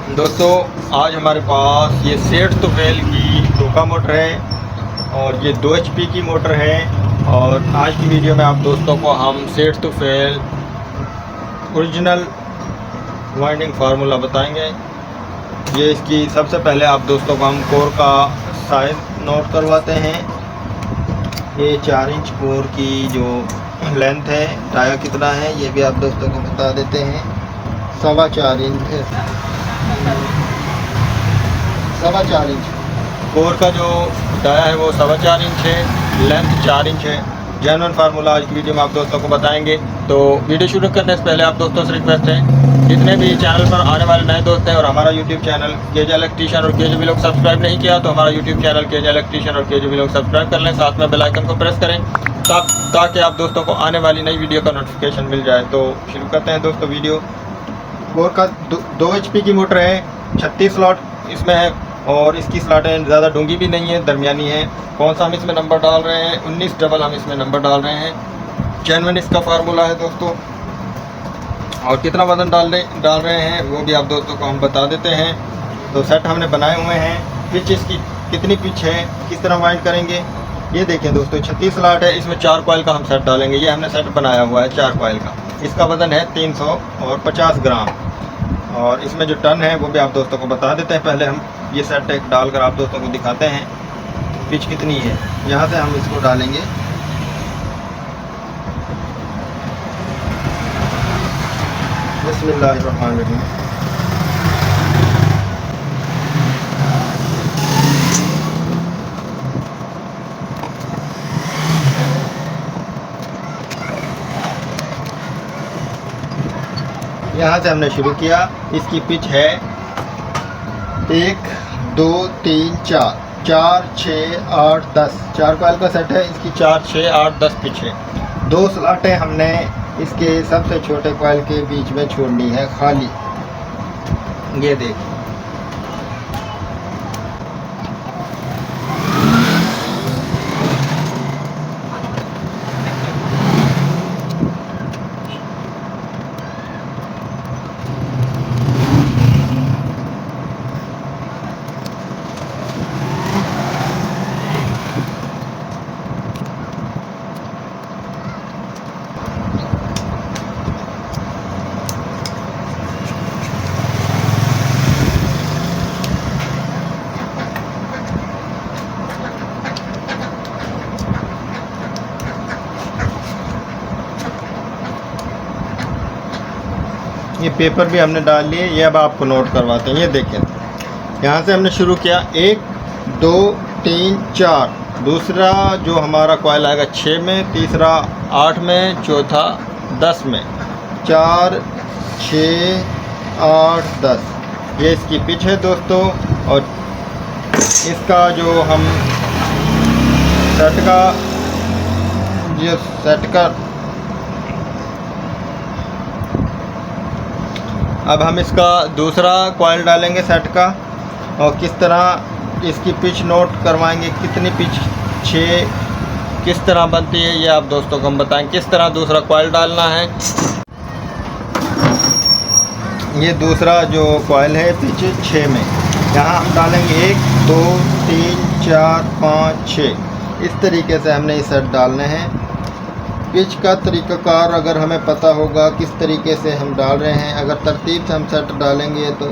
दोस्तों आज हमारे पास ये सेठ तुफेल की टोका मोटर है और ये 2 HP की मोटर है। और आज की वीडियो में आप दोस्तों को हम सेठ तुफेल ओरिजिनल वाइंडिंग फार्मूला बताएंगे। ये इसकी सबसे पहले आप दोस्तों को हम कोर का साइज नोट करवाते हैं। ये 4 इंच कोर की जो लेंथ है, टाया कितना है ये भी आप दोस्तों को बता देते हैं। 4.25 इंच है, 4.25 इंच कोर का जो डाया है वो 4.25 इंच है, लेंथ 4 इंच है। जेन्युइन फार्मूला आज की वीडियो में आप दोस्तों को बताएंगे। तो वीडियो शुरू करने से पहले आप दोस्तों से रिक्वेस्ट है, जितने भी चैनल पर आने वाले नए दोस्त हैं और हमारा यूट्यूब चैनल केजे इलेक्ट्रीशियन और केजे व्लॉग सब्सक्राइब नहीं किया तो हमारा यूट्यूब चैनल केजे इलेक्ट्रीशियन और केजे व्लॉग सब्सक्राइब कर लें, साथ में बेल आइकन को प्रेस करें ताकि आप दोस्तों को आने वाली नई वीडियो का नोटिफिकेशन मिल जाए। तो शुरू करते हैं दोस्तों वीडियो। कोर का 2 HP की मोटर है, 36 स्लॉट इसमें है और इसकी स्लॉटें ज़्यादा डूंगी भी नहीं है, दरमियानी है। कौन सा हम इसमें नंबर डाल रहे हैं, 19 डबल हम इसमें नंबर डाल रहे हैं। जेन्युइन इसका फार्मूला है दोस्तों। और कितना वजन डाल रहे हैं वो भी आप दोस्तों को हम बता देते हैं। तो सेट हमने बनाए हुए हैं। पिच इसकी कितनी पिच है, किस तरह वाइंड करेंगे ये देखें दोस्तों। 36 स्लॉट है, इसमें 4 कॉइल का हम सेट डालेंगे। ये हमने सेट बनाया हुआ है 4 कॉइल का। इसका वज़न है 350 ग्राम और इसमें जो टन है वो भी आप दोस्तों को बता देते हैं। पहले हम ये सेट एक डालकर आप दोस्तों को दिखाते हैं पिच कितनी है। यहाँ से हम इसको डालेंगे। बिस्मिल्लाहिर्रहमानिर्रहीम। यहाँ से हमने शुरू किया। इसकी पिच है 1 2 3 4 4 6 8 10। 4 कॉइल का सेट है, इसकी 4 6 8 10 पिच है। 2 स्लॉटें हमने इसके सबसे छोटे कॉइल के बीच में छोड़नी है खाली। ये देखिए, ये पेपर भी हमने डाल लिए। ये अब आपको नोट करवाते हैं। ये देखें, यहाँ से हमने शुरू किया 1 2 3 4। दूसरा जो हमारा कॉइल आएगा 6 में, तीसरा 8 में, चौथा 10 में। 4 6 8 10 ये इसकी पिच है दोस्तों। और इसका जो हम सेट का अब हम इसका दूसरा कॉइल डालेंगे सेट का। और किस तरह इसकी पिच नोट करवाएंगे, कितनी पिच 6 किस तरह बनती है ये आप दोस्तों को हम बताएं। किस तरह दूसरा कॉइल डालना है। ये दूसरा जो कॉइल है पिच 6 में, यहाँ हम डालेंगे 1 2 3 4 5 6। इस तरीके से हमने ये सेट डालने हैं। पिच का तरीक़ाकार अगर हमें पता होगा किस तरीके से हम डाल रहे हैं, अगर तरतीब से हम सेट डालेंगे तो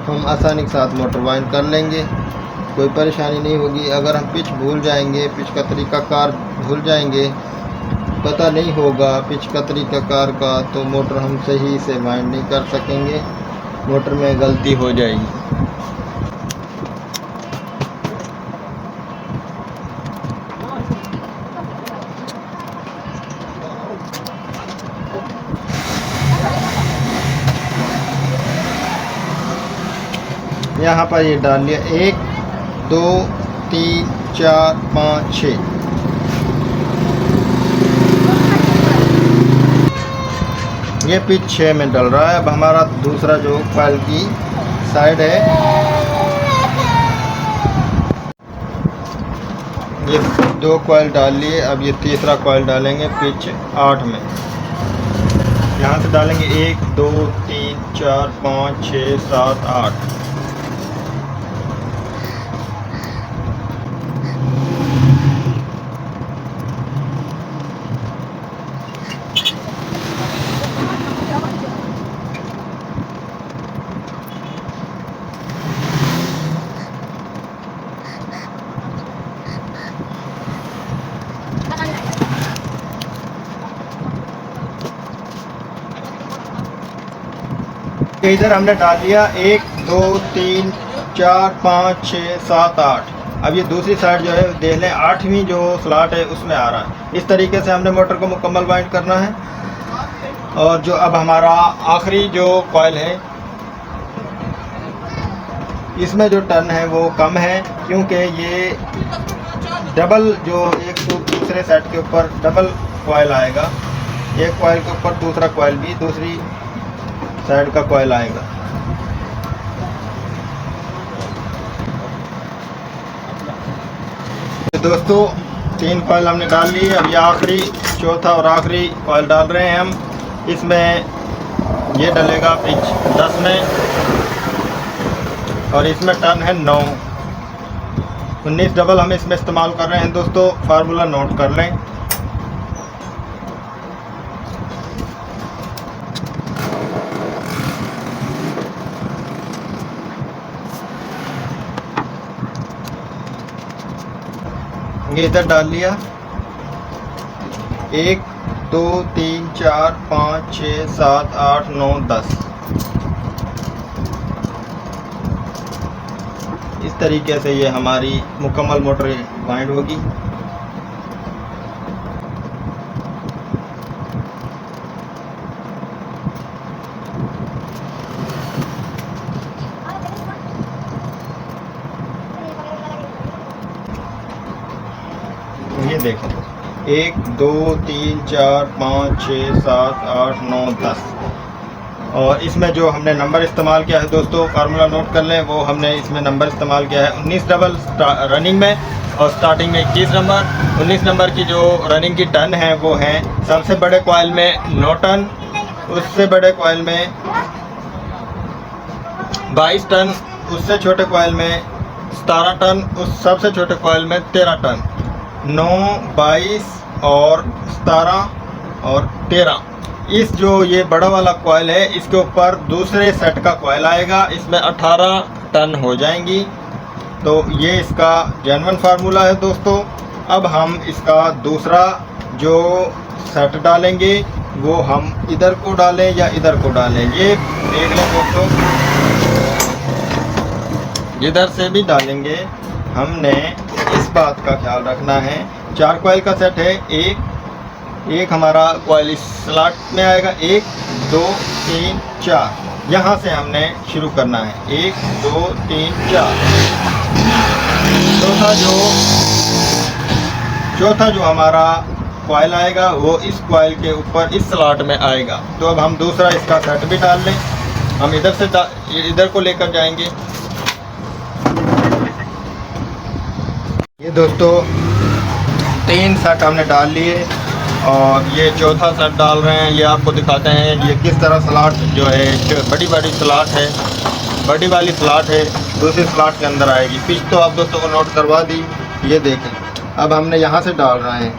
हम आसानी के साथ मोटर वाइंड कर लेंगे, कोई परेशानी नहीं होगी। अगर हम पिच भूल जाएंगे, पिच का तरीक़ाकार भूल जाएंगे, पता नहीं होगा पिच का तरीक़ाकार का, तो मोटर हम सही से वाइंड नहीं कर सकेंगे, मोटर में गलती हो जाएगी। यहाँ पर ये डाल लिया 1 2 3 4 5 6। ये पिच 6 में डल रहा है। अब हमारा दूसरा जो कॉइल की साइड है, ये 2 कॉइल डाल लिए। अब ये तीसरा कॉइल डालेंगे पिच 8 में। यहाँ से डालेंगे 1 2 3 4 5 6 7 8। इधर हमने डाल दिया 1 2 3 4 5 6 7 8। अब ये दूसरी साइड जो है देख लें, 8वीं जो स्लॉट है उसमें आ रहा है। इस तरीके से हमने मोटर को मुकम्मल वाइंड करना है। और जो अब हमारा आखिरी जो कॉइल है, इसमें जो टर्न है वो कम है, क्योंकि ये डबल जो एक तो दूसरे सेट के ऊपर डबल कॉइल आएगा, एक कॉइल के ऊपर दूसरा कॉइल भी दूसरी साइड का कॉइल आएगा। तो दोस्तों 3 कॉइल हमने डाल लिए। अब ये आखिरी चौथा और आखिरी कॉइल डाल रहे हैं हम। इसमें ये डलेगा पिच 10 में और इसमें टर्न है 9। 19 डबल हम इसमें इस्तेमाल कर रहे हैं दोस्तों, फार्मूला नोट कर लें। ये इधर डाल लिया 1 2 3 4 5 6 7 8 9 10। इस तरीके से ये हमारी मुकम्मल मोटर वाइंड होगी। ये देखें 1 2 3 4 5 6 7 8 9 10। और इसमें जो हमने नंबर इस्तेमाल किया है दोस्तों, फार्मूला नोट कर लें, वो हमने इसमें नंबर इस्तेमाल किया है 19 डबल रनिंग में और स्टार्टिंग में 21 नंबर। 19 नंबर की जो रनिंग की टन है वो है सबसे बड़े कॉइल में 9 टन, उससे बड़े कॉइल में 22 टन, उससे छोटे कॉइल में 17 टन, उस सबसे छोटे कॉइल में 13 टन। 9 22 और 17 और 13। इस जो ये बड़ा वाला कॉइल है इसके ऊपर दूसरे सेट का कॉइल आएगा, इसमें 18 टन हो जाएंगी। तो ये इसका जेन्युइन फार्मूला है दोस्तों। अब हम इसका दूसरा जो सेट डालेंगे वो हम इधर को डालें या इधर को डालें, ये देख लें दोस्तों। जिधर से भी डालेंगे हमने इस बात का ख्याल रखना है, 4 कॉइल का सेट है। एक हमारा कॉइल इस स्लॉट में आएगा, 1 2 3 4। यहाँ से हमने शुरू करना है 1 2 3 4। चौथा जो हमारा कॉइल आएगा वो इस कॉइल के ऊपर इस स्लॉट में आएगा। तो अब हम दूसरा इसका सेट भी डाल लें। हम इधर से इधर को लेकर जाएंगे। ये दोस्तों 3 सेट हमने डाल लिए और ये चौथा सेट डाल रहे हैं। ये आपको दिखाते हैं ये किस तरह स्लॉट जो है, जो बड़ी स्लॉट है, बड़ी वाली स्लॉट है, दूसरी स्लॉट के अंदर आएगी। पिच तो आप दोस्तों को नोट करवा दी। ये देखें अब हमने यहाँ से डाल रहे हैं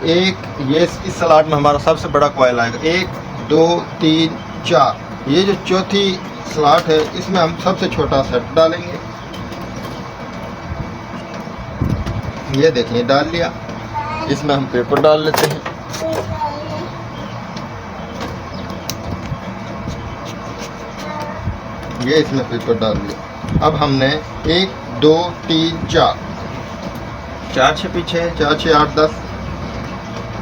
ये इस स्लॉट में हमारा सबसे बड़ा कॉइल आएगा, 1 2 3 4। ये जो चौथी स्लॉट है इसमें हम सबसे छोटा सेट डालेंगे। ये देखिए डाल लिया। इसमें हम पेपर डाल लेते हैं। ये इसमें पेपर डाल लिया। अब हमने 1 2 3 4 4 6 पीछे 4 6 8 10।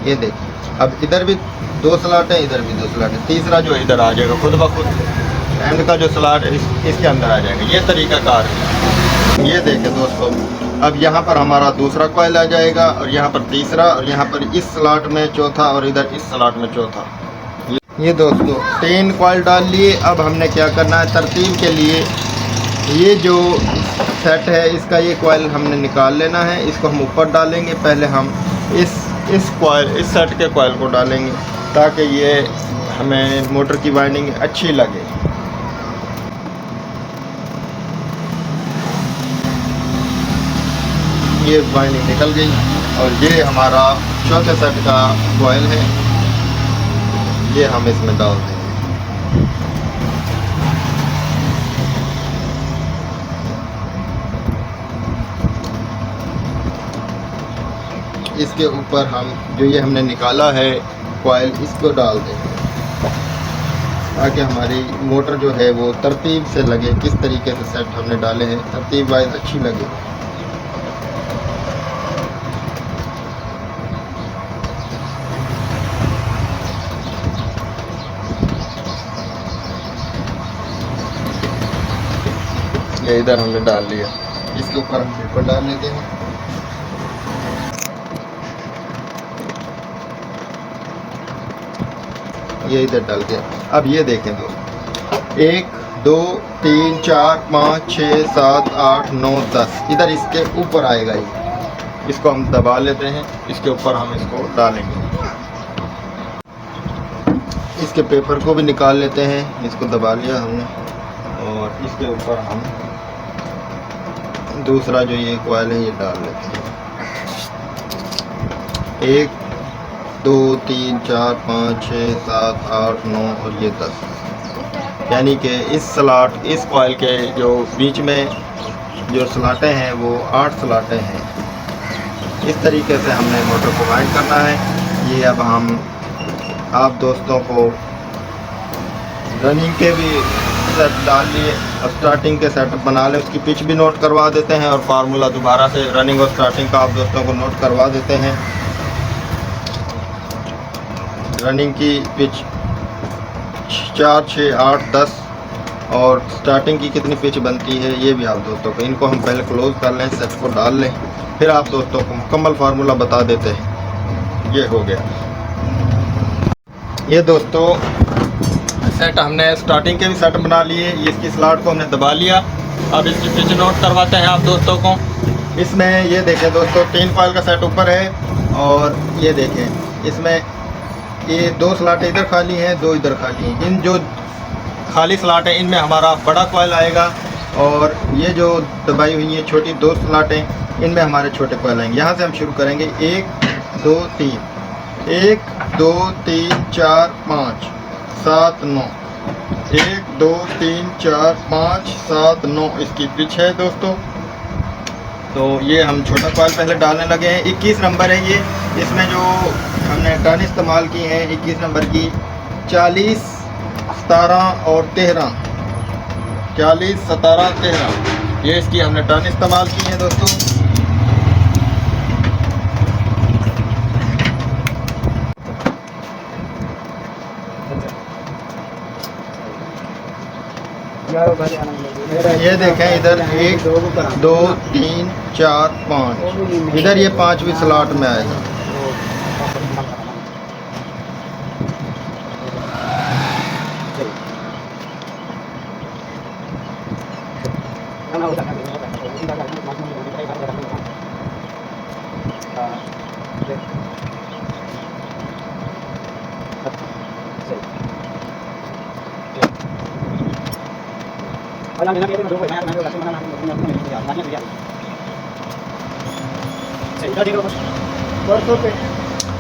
ये देखिए अब इधर भी 2 स्लॉट है, इधर भी 2 स्लॉट है। तीसरा जो इधर आ जाएगा खुद ब खुद, एंड का जो स्लॉट है इसके अंदर आ जाएगा। ये तरीका कार है। ये देखें दोस्तों, अब यहाँ पर हमारा दूसरा कॉइल आ जाएगा और यहाँ पर तीसरा, और यहाँ पर इस स्लॉट में चौथा और इधर इस स्लॉट में चौथा। ये दोस्तों 3 कॉइल डाल लिए। अब हमने क्या करना है तरतीब के लिए, ये जो सेट है इसका ये कॉइल हमने निकाल लेना है। इसको हम ऊपर डालेंगे। पहले हम इस सेट के कॉइल को डालेंगे ताकि ये हमें मोटर की वाइंडिंग अच्छी लगे। ये वाइंडिंग निकल गई। और ये हमारा चौथे सेट का कॉइल है, ये हम इसमें डाल देंगे। इसके ऊपर हम जो ये हमने निकाला है कॉइल, इसको डाल देंगे ताकि हमारी मोटर जो है वो तरतीब से लगे। किस तरीके से सेट हमने डाले हैं, तरतीब वाइज अच्छी लगे। ये इधर हमने डाल लिया, इसके ऊपर हम पेपर डाल लेते हैं। ये इधर डाल के अब ये देखें दोस्त, 1 2 3 4 5 6 7 8 9 10 इधर इसके ऊपर आएगा। ये इसको हम दबा लेते हैं, इसके ऊपर हम इसको डालेंगे। इसके पेपर को भी निकाल लेते हैं, इसको दबा लिया हमने। और इसके ऊपर हम दूसरा जो ये कॉइल है ये डाल लेते हैं। 1 2 3 4 5 6 7 8 9 और ये 10, यानी कि इस स्लॉट, इस कॉइल के जो बीच में जो स्लॉटें हैं वो 8 स्लॉटें हैं। इस तरीके से हमने मोटर को वाइंड करना है। ये अब हम आप दोस्तों को रनिंग के भी सेट डाल लिए, अब स्टार्टिंग के सेटअप बना लें, उसकी पिच भी नोट करवा देते हैं और फार्मूला दोबारा से रनिंग और स्टार्टिंग का आप दोस्तों को नोट करवा देते हैं। रनिंग की पिच 4 6 8 10 और स्टार्टिंग की कितनी पिच बनती है ये भी आप दोस्तों को, इनको हम पहले क्लोज कर लें, सेट को डाल लें, फिर आप दोस्तों को मुकम्मल फार्मूला बता देते हैं। ये हो गया। ये दोस्तों सेट हमने स्टार्टिंग के भी सेट बना लिए, इसकी स्लॉट को हमने दबा लिया। अब इसकी पिच नोट करवाते हैं आप दोस्तों को। इसमें ये देखें दोस्तों, 3 कॉइल का सेट ऊपर है और ये देखें इसमें ये 2 स्लॉटें इधर खाली हैं, 2 इधर खाली हैं। इन जो खाली स्लॉट है इनमें हमारा बड़ा कॉइल आएगा और ये जो दबाई हुई है छोटी 2 स्लॉटें इनमें हमारे छोटे कॉइल आएंगे। यहाँ से हम शुरू करेंगे 1 2 3 1 2 3 4 5 7 9 1 2 3 4 5 7 9 इसकी पिच है दोस्तों। तो ये हम छोटा कॉइल पहले डालने लगे हैं। 21 नंबर है ये, इसमें जो हमने टर्न इस्तेमाल की है 21 नंबर की 40 17 और 13, 40 17 13 ये इसकी हमने टर्न इस्तेमाल की है दोस्तों। ये देखें इधर 1 2 3 4 5 इधर ये 5वीं स्लॉट में आएगा।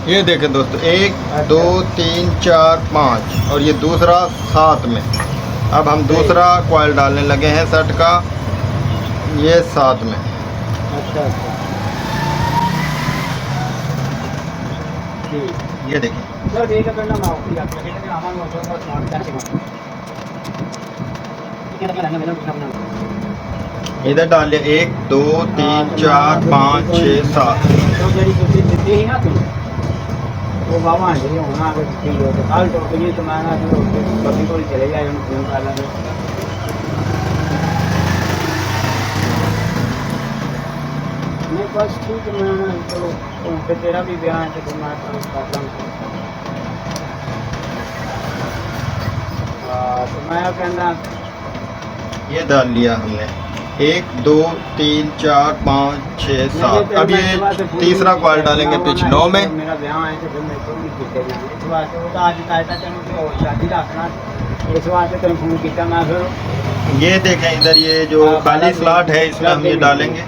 ये देखें दोस्तों 1 2 3 4 5 और ये दूसरा 7 में। अब हम दूसरा कॉइल डालने लगे हैं सेट का, ये 7 में। ये देखिए इधर डाल लिया 1 2 3 4 5 6 7। वो बाबा है होना अगर ठीक हो तो कल तो ये तो मैं ना जो कभी कोई चले जाए हम फोन कर लेंगे। नहीं बस ठीक है, मैं चलो फिर तेरा भी ब्याह है तो मैं कर तो मैं कहना ये डाल लिया हमने 1 2 3 4 5 6 7। अब ये तीसरा कॉइल डालेंगे पिच 9 में। मेरा ब्याह है तो मैं तो नहीं किया इस वास्ते वो तो आज कहता चलो शादी रखना, इस वास्ते तो फोन किया मैं फिर। ये देखें इधर ये जो खाली स्लॉट है इसमें हम ये डालेंगे।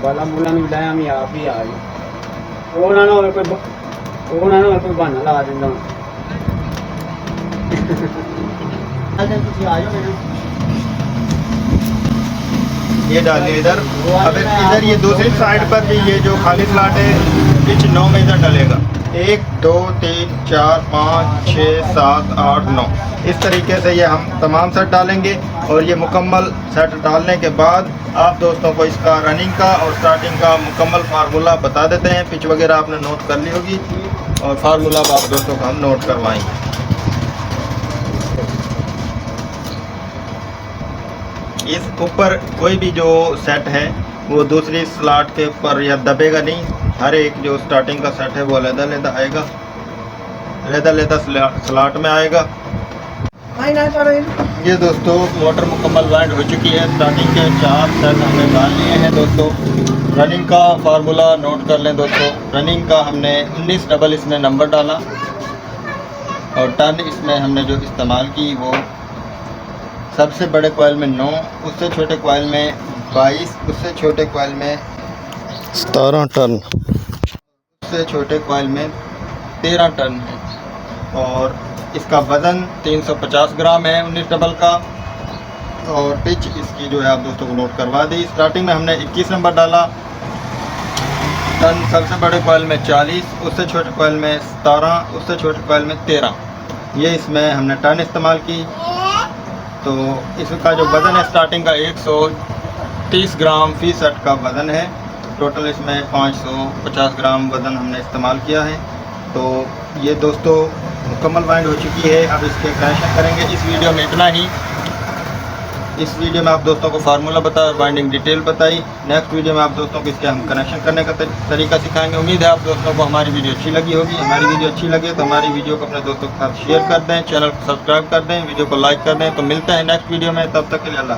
बाला मूला नहीं लाया हम आप ही आ गए वो ना कोई बहाना ला देना आ जाओ ये डालिए इधर। अब इधर ये दूसरी साइड पर भी ये जो खाली स्लॉट है पिच 9 में इधर डलेगा। 1 2 3 4 5 6 7 8 9 इस तरीके से ये हम तमाम सेट डालेंगे। और ये मुकम्मल सेट डालने के बाद आप दोस्तों को इसका रनिंग का और स्टार्टिंग का मुकम्मल फार्मूला बता देते हैं। पिच वगैरह आपने नोट कर ली होगी और फार्मूला आप दोस्तों को हम नोट करवाएंगे। इस ऊपर कोई भी जो सेट है वो दूसरी स्लॉट के ऊपर या दबेगा नहीं। हर एक जो स्टार्टिंग का सेट है वो अलग-अलग आएगा, अलग-अलग स्लॉट में आएगा। ये दोस्तों मोटर मुकम्मल वाइंड हो चुकी है। स्टार्टिंग के 4 सेट हमने डाल लिए हैं दोस्तों। रनिंग का फार्मूला नोट कर लें दोस्तों। रनिंग का हमने 19 डबल इसमें नंबर डाला और टर्न इसमें हमने जो इस्तेमाल की वो सबसे बड़े कॉइल में 9, उससे छोटे कॉइल में 22, उससे छोटे कॉइल में 17 टर्न, उससे छोटे कॉइल में 13 टर्न है। और इसका वज़न 350 ग्राम है 19 डबल का। और पिच इसकी जो है आप दोस्तों को नोट करवा दी। स्टार्टिंग में हमने 21 नंबर डाला। टर्न सबसे बड़े कॉइल में 40, उससे छोटे कॉइल में 17, उससे छोटे कॉइल में 13। ये इसमें हमने टर्न इस्तेमाल की। तो इसका जो वज़न है स्टार्टिंग का 130 ग्राम फी सेट का वज़न है। टोटल इसमें 550 ग्राम वज़न हमने इस्तेमाल किया है। तो ये दोस्तों मुकम्मल वाइंड हो चुकी है। अब इसके कनेक्शन करेंगे। इस वीडियो में इतना ही। इस वीडियो में आप दोस्तों को फार्मूला बताया, वाइंडिंग डिटेल बताई। नेक्स्ट वीडियो में आप दोस्तों को इसके हम कनेक्शन करने का तरीका सिखाएंगे। उम्मीद है आप दोस्तों को हमारी वीडियो अच्छी लगी होगी। हमारी वीडियो अच्छी लगे तो हमारी वीडियो को अपने दोस्तों के साथ शेयर कर दें, चैनल को सब्सक्राइब कर दें, वीडियो को लाइक कर दें। तो मिलते हैं नेक्स्ट वीडियो में, तब तक के लिए अल्लाह।